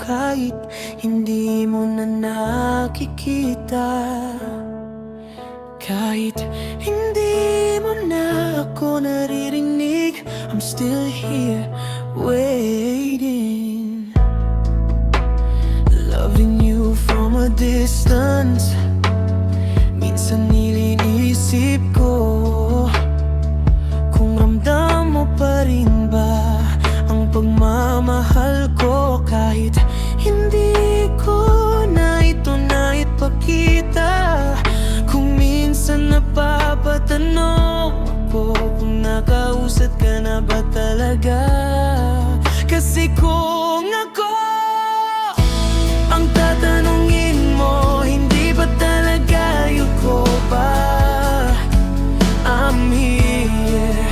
kahit hindi mo na nakikita. Kahit hindi mo na ako naririnig, I'm still here waiting, loving you from a distance. Minsan iniisip ko kung ramdam mo pa rin ba ang pagmamahal ko, kahit hindi ko na ito naipakita. Kung minsan napapatanong ako kung nakausap ka na ba talaga. Kasi kung ako ang tatanungin mo, hindi ba talaga yuko pa? I'm here,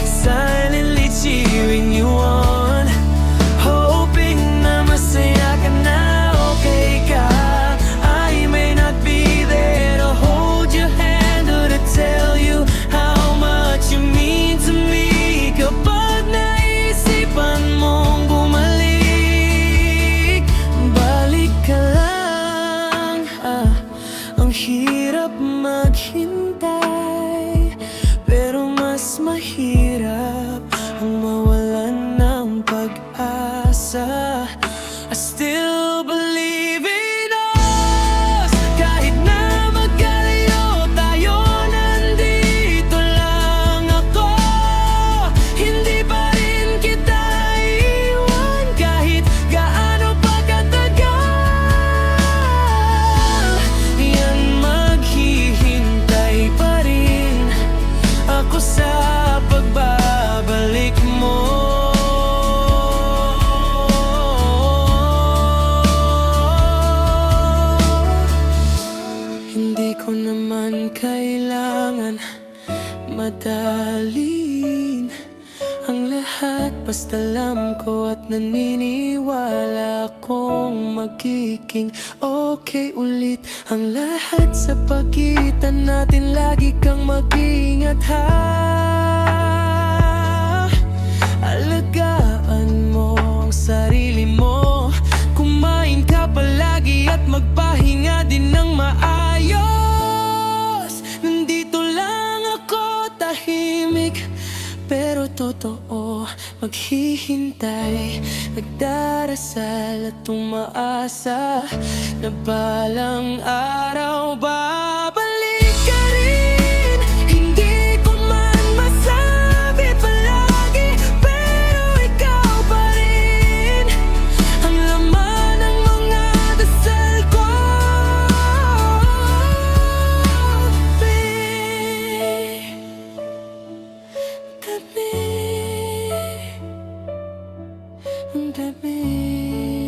silently cheering you on, hoping na masaya ka na, okay ka. I may not be there to hold your hand or to tell you how much you mean to me. Kapag naisipan mong bumalik, balik ka lang. Ang hirap maghintay, pero mas mahirap ang mawalan ng pag-asa. I still believe in us. Kahit na magkalayo tayo, nandito lang ako. Hindi pa rin kita iwan kahit gaano pa katagal. Yan, maghihintay pa rin ako sa pagbabalik mo. Hindi ko naman kailangan madalin ang lahat, basta alam ko at naniniwala akong magiging okay ulit ang lahat. Sa pagitan natin lagi kang mag-ingat, ha. Alagaan mo ang sarili mo, kumain ka palagi at magpahinga din ng maayos. Nandito lang ako, tahimik pero totoo, maghihintay, nagdarasal at umaasa na balang araw babalik ka rin. Hindi ko man masabi palagi, pero ikaw pa rin ang laman ng mga dasal ko, babe. Baby, baby.